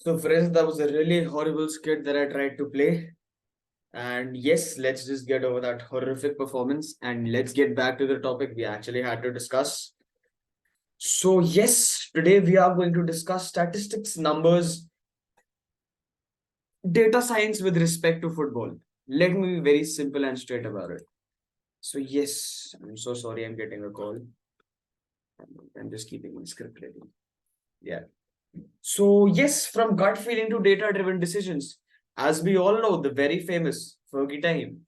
So, friends, that was a really horrible skit that I tried to play. And yes, let's just get over that horrific performance and let's get back to the topic we actually had to discuss. So, yes, today we are going to discuss statistics, numbers, data science with respect to football. Let me be very simple and straight about it. So, yes, I'm so sorry I'm getting a call. I'm just keeping my script ready. Yeah. So, yes, from gut feeling to data driven decisions. As we all know, the very famous Fergie time,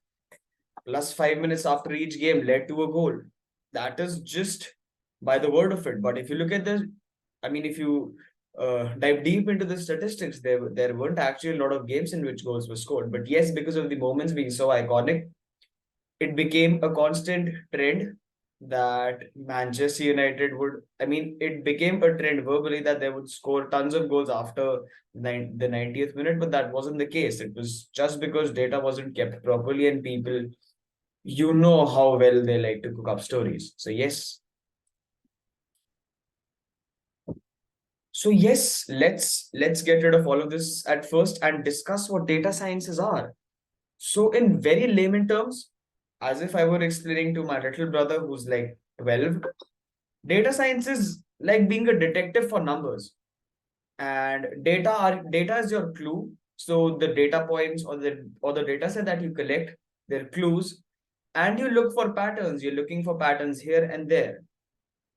plus 5 minutes after each game led to a goal. That is just by the word of it. But if you look at the, I mean, if you dive deep into the statistics, there weren't actually a lot of games in which goals were scored. But yes, because of the moments being so iconic, it became a constant trend that Manchester United would, I mean, it became a trend verbally that they would score tons of goals after the 90th minute, but that wasn't the case. It was just because data wasn't kept properly and people, you know how well they like to cook up stories. So, yes. So yes, let's get rid of all of this at first and discuss what data sciences are. So in very layman terms, as if I were explaining to my little brother who's like 12, data science is like being a detective for numbers. And data is your clue. So the data points or the data set that you collect, they're clues, and you look for patterns. You're looking for patterns here and there.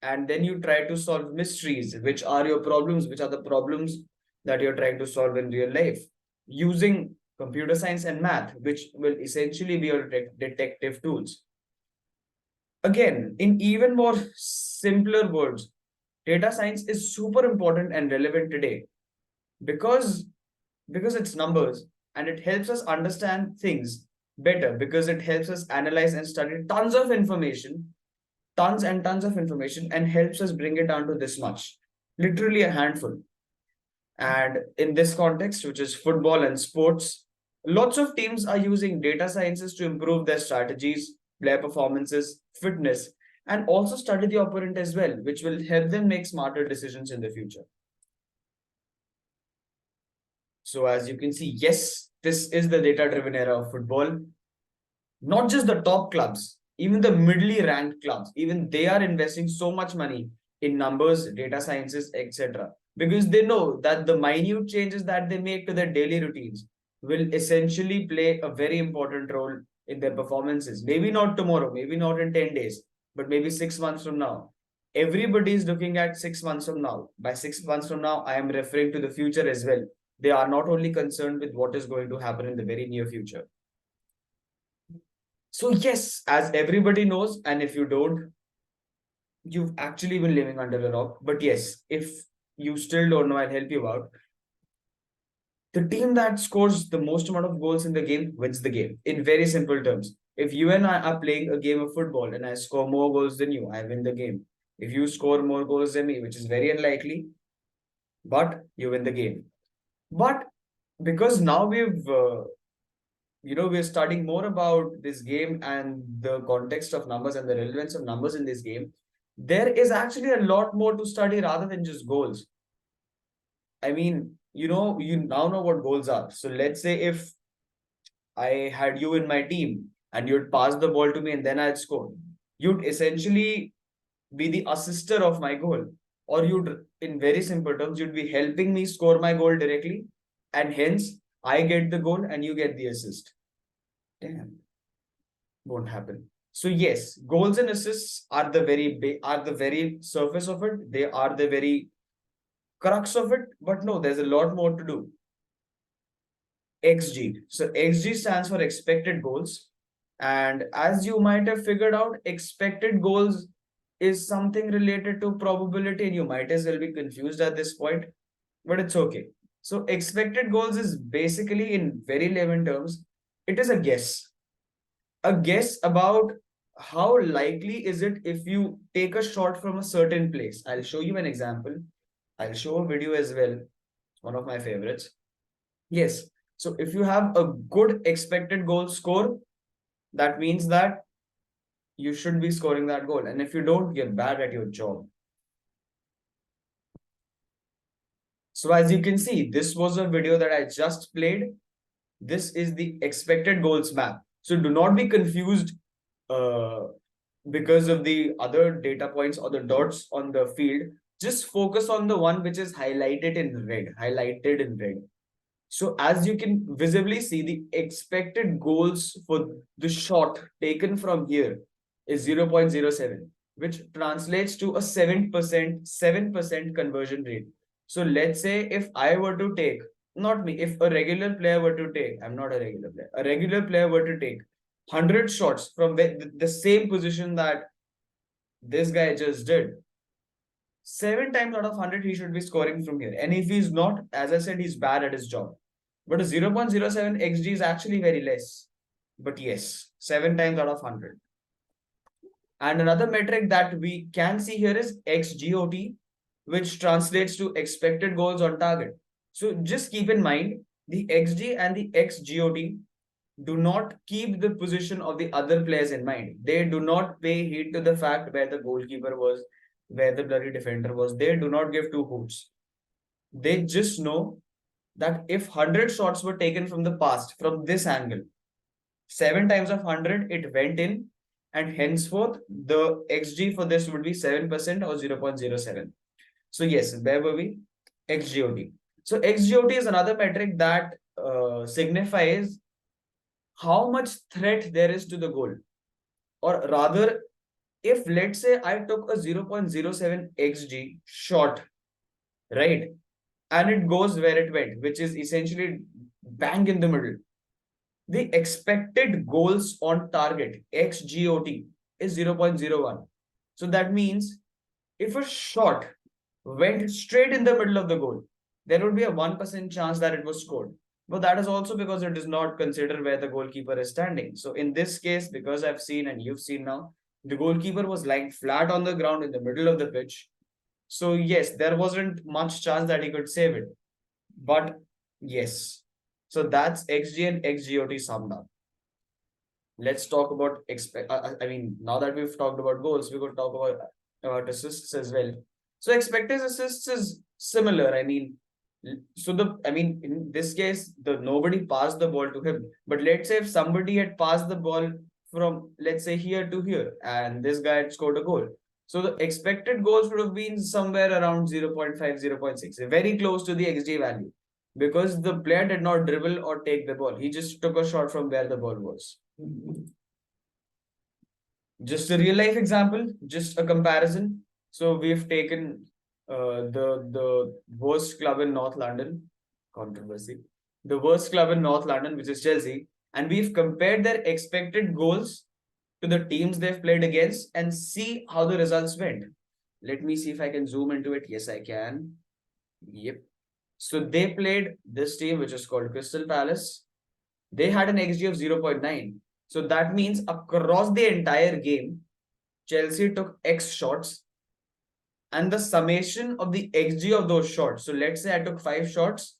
And then you try to solve mysteries, which are your problems, which are the problems that you're trying to solve in real life using computer science and math, which will essentially be your detective tools. Again, in even more simpler words, data science is super important and relevant today because because it's numbers and it helps us understand things better because it helps us analyze and study tons and tons of information and helps us bring it down to this much, literally a handful. And in this context, which is football and sports, lots of teams are using data sciences to improve their strategies, player performances, fitness, and also study the opponent as well, which will help them make smarter decisions in the future. So, as you can see, yes, this is the data driven era of football. Not just the top clubs, even the middly ranked clubs, even they are investing so much money in numbers, data sciences, etc. Because they know that the minute changes that they make to their daily routines will essentially play a very important role in their performances. Maybe not tomorrow, maybe not in 10 days, but maybe 6 months from now. Everybody is looking at 6 months from now. By 6 months from now, I am referring to the future as well. They are not only concerned with what is going to happen in the very near future. So, yes, as everybody knows, and if you don't, you've actually been living under a rock. But yes, if you still don't know, I'll help you out. The team that scores the most amount of goals in the game wins the game. In very simple terms, if you and I are playing a game of football and I score more goals than you, I win the game. If you score more goals than me, which is very unlikely, but you win the game. But because now we're studying more about this game and the context of numbers and the relevance of numbers in this game, there is actually a lot more to study rather than just goals. I mean, you now know what goals are. So let's say if I had you in my team and you'd pass the ball to me and then I'd score, you'd essentially be the assister of my goal. Or you'd, in very simple terms, you'd be helping me score my goal directly, and hence I get the goal and you get the assist. Damn, won't happen. So yes, goals and assists are the very surface of it. They are the very crux of it. But no, there's a lot more to do. XG. So XG stands for expected goals. And as you might have figured out, expected goals is something related to probability, and you might as well be confused at this point, but it's okay. So expected goals is basically, in very layman terms, it is a guess about how likely is it if you take a shot from a certain place. I'll show you an example. I'll show a video as well. It's one of my favorites. Yes. So if you have a good expected goal score, that means that you should be scoring that goal. And if you don't, you're bad at your job. So as you can see, this was a video that I just played. This is the expected goals map. So do not be confused uh, because of the other data points or the dots on the field. Just focus on the one which is highlighted in red. So as you can visibly see, the expected goals for the shot taken from here is 0.07, which translates to a 7% conversion rate. So let's say if I were to take, not me, if a regular player were to take, I'm not a regular player, a regular player were to take 100 shots from the same position that this guy just did, 7 times out of 100 he should be scoring from here. And if he's not, as I said, he's bad at his job. But a 0.07 xg is actually very less. But yes, 7 times out of 100. And another metric that we can see here is xgot, which translates to expected goals on target. So just keep in mind, the xg and the xgot do not keep the position of the other players in mind. They do not pay heed to the fact where the goalkeeper was, where the bloody defender was. They do not give two hoots. They just know that if 100 shots were taken from the past, from this angle, 7 times of 100, it went in, and henceforth, the XG for this would be 7% or 0.07. So, yes, where were we? XGOT. So, XGOT is another metric that signifies how much threat there is to the goal. Or rather, if let's say I took a 0.07 XG shot, right? And it goes where it went, which is essentially bang in the middle. The expected goals on target, XGOT, is 0.01. So that means if a shot went straight in the middle of the goal, there would be a 1% chance that it was scored. But that is also because it does not consider where the goalkeeper is standing. So in this case, because I've seen and you've seen now, the goalkeeper was lying flat on the ground in the middle of the pitch. So yes, there wasn't much chance that he could save it. But yes, so that's XG and XGOT summed up. Let's talk about I mean, now that we've talked about goals, we could talk about assists as well. So expected assists is similar. I mean, so I mean, in this case, the nobody passed the ball to him. But let's say if somebody had passed the ball from, let's say, here to here, and this guy had scored a goal. So the expected goals would have been somewhere around 0.5, 0.6, very close to the XG value, because the player did not dribble or take the ball. He just took a shot from where the ball was. Just a real life example, just a comparison. So we've taken the worst club in North London, controversy, the worst club in North London, which is Chelsea, and we've compared their expected goals to the teams they've played against and see how the results went. Let me see if I can zoom into it. Yes, I can. Yep. So they played this team, which is called Crystal Palace. They had an XG of 0.9. So that means across the entire game, Chelsea took X shots, and the summation of the XG of those shots. So let's say I took 5 shots,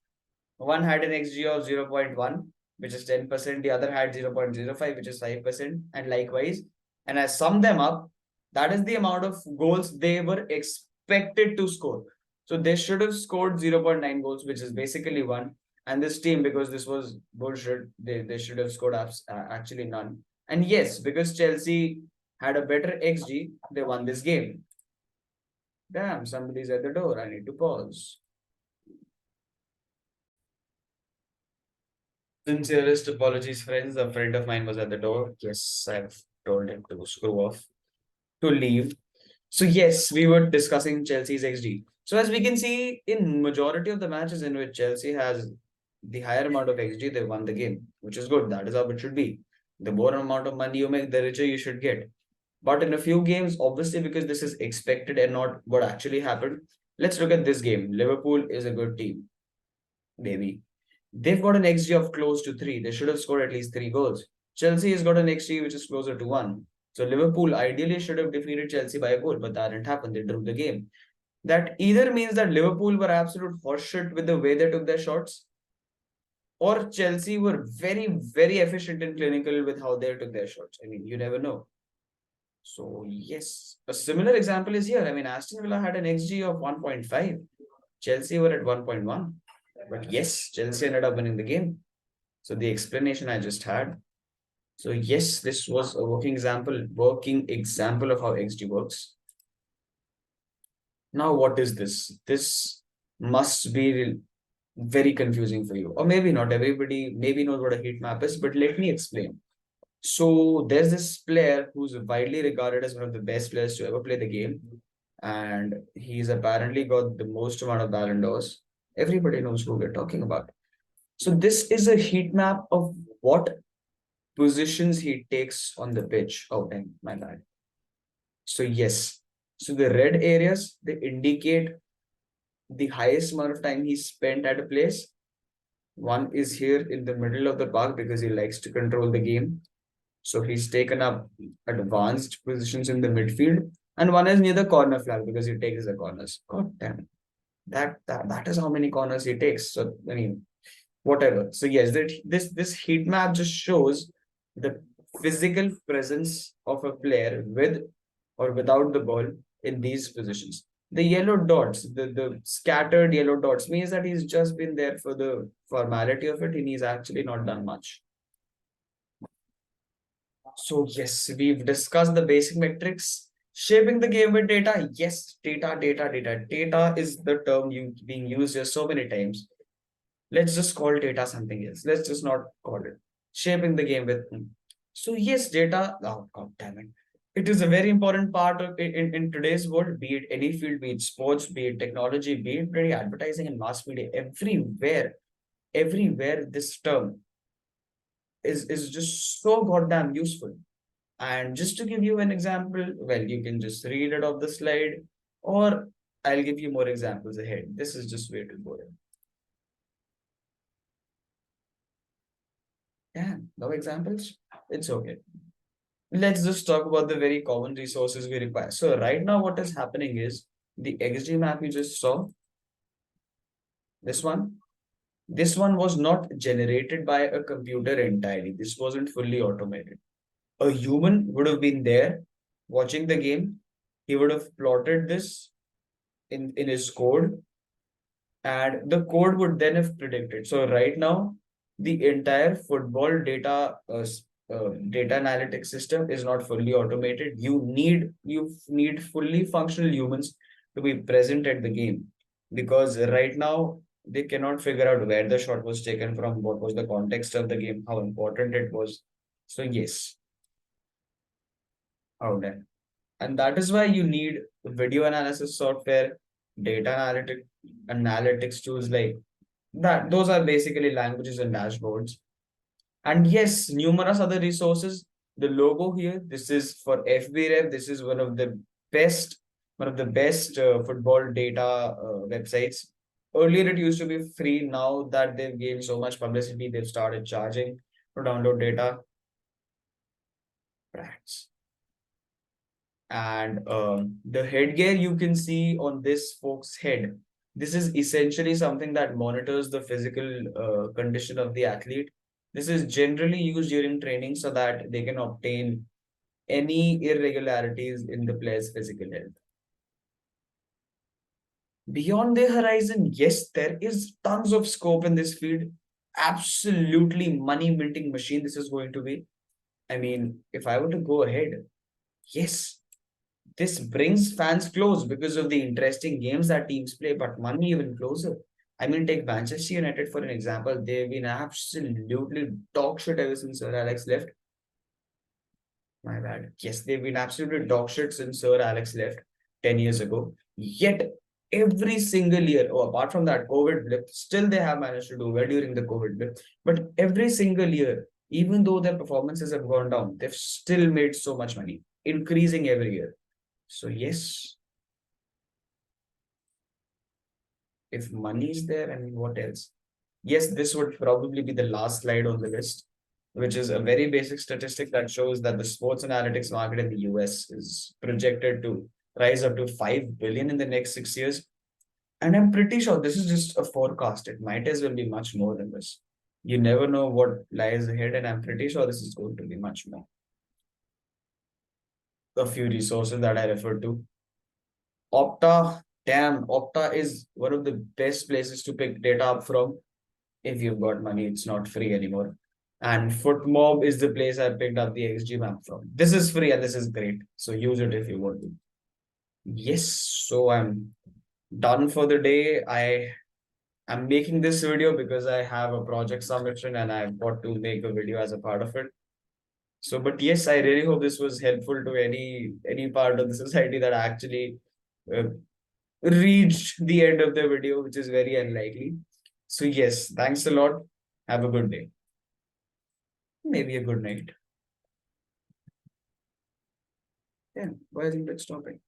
one had an XG of 0.1, which is 10%, the other had 0.05, which is 5%, and likewise. And I sum them up, that is the amount of goals they were expected to score. So they should have scored 0.9 goals, which is basically one. And this team, because this was bullshit, they should have scored actually none. And yes, because Chelsea had a better XG, they won this game. Damn, somebody's at the door. I need to pause. Sincerest apologies, friends. A friend of mine was at the door. Yes, I've told him to screw off, to leave. So yes, we were discussing Chelsea's XG. So as we can see, in majority of the matches in which Chelsea has the higher amount of XG, they won the game, which is good. That is how it should be. The more amount of money you make, the richer you should get. But in a few games, obviously, because this is expected and not what actually happened, let's look at this game. Liverpool is a good team, maybe. They've got an XG of close to 3. They should have scored at least 3 goals. Chelsea has got an XG which is closer to 1. So Liverpool ideally should have defeated Chelsea by a goal, but that didn't happen. They drew the game. That either means that Liverpool were absolute horseshit with the way they took their shots, or Chelsea were very, very efficient and clinical with how they took their shots. I mean, you never know. So, yes, a similar example is here. I mean, Aston Villa had an XG of 1.5. Chelsea were at 1.1. But yes, Chelsea ended up winning the game. So the explanation I just had. So yes, this was a working example of how XG works. Now, what is this? This must be very confusing for you. Or maybe not. Everybody maybe knows what a heat map is, but let me explain. So there's this player who's widely regarded as one of the best players to ever play the game. And he's apparently got the most amount of Ballon d'Ors. Everybody knows who we're talking about. So this is a heat map of what positions he takes on the pitch. Oh, dang, my bad. So yes. So the red areas, they indicate the highest amount of time he spent at a place. One is here in the middle of the park because he likes to control the game. So he's taken up advanced positions in the midfield. And one is near the corner flag because he takes the corners. God damn it. That is how many corners he takes. So I mean, whatever. So yes, this heat map just shows the physical presence of a player with or without the ball in these positions. The yellow dots, the scattered yellow dots means that he's just been there for the formality of it and he's actually not done much. So yes, we've discussed the basic metrics. Shaping the game with data. Yes, data, data, data. Data is the term being used here so many times. Let's just call data something else. Let's just not call it shaping the game with. So yes, data. Oh God damn it! It is a very important part of in today's world. Be it any field, be it sports, be it technology, be it really advertising and mass media. Everywhere, this term is just so goddamn useful. And just to give you an example, well, you can just read it off the slide, or I'll give you more examples ahead. This is just way too boring. Yeah, no examples? It's okay. Let's just talk about the very common resources we require. So right now, what is happening is the XG map you just saw, this one, this one was not generated by a computer entirely. This wasn't fully automated. A human would have been there watching the game. He would have plotted this in his code, and the code would then have predicted. So right now, the entire football data analytics system is not fully automated. You need fully functional humans to be present at the game because right now they cannot figure out where the shot was taken from, what was the context of the game, how important it was. So yes, out there. And that is why you need video analysis software, data analytics tools like that. Those are basically languages and dashboards. And yes, numerous other resources. The logo here, this is for FBref. This is one of the best football data websites. Earlier, it used to be free. Now that they've gained so much publicity, they've started charging to download data. Brats. And the headgear you can see on this folk's head, this is essentially something that monitors the physical condition of the athlete. This is generally used during training so that they can obtain any irregularities in the player's physical health. Beyond their horizon, yes, there is tons of scope in this field. Absolutely money minting machine this is going to be. I mean, if I were to go ahead, yes, this brings fans close because of the interesting games that teams play, but money even closer. I mean, take Manchester United for an example. They've been absolutely dog shit ever since Sir Alex left. My bad. Yes, they've been absolutely dog shit since Sir Alex left 10 years ago. Yet, every single year, oh, apart from that COVID blip, still they have managed to do well during the COVID blip. But every single year, even though their performances have gone down, they've still made so much money, increasing every year. So, yes, if money is there, I mean, what else? Yes, this would probably be the last slide on the list, which is a very basic statistic that shows that the sports analytics market in the US is projected to rise up to 5 billion in the next 6 years. And I'm pretty sure this is just a forecast. It might as well be much more than this. You never know what lies ahead, and I'm pretty sure this is going to be much more. A few resources that I referred to. Opta, damn, Okta is one of the best places to pick data up from. If you've got money, it's not free anymore. And FootMob is the place I picked up the XG map from. This is free and this is great. So use it if you want to. Yes, so I'm done for the day. I'm making this video because I have a project submission and I've got to make a video as a part of it. So, but yes, I really hope this was helpful to any part of the society that actually uh, reached the end of the video, which is very unlikely. So yes, thanks a lot. Have a good day. Maybe a good night. Yeah, why isn't it stopping?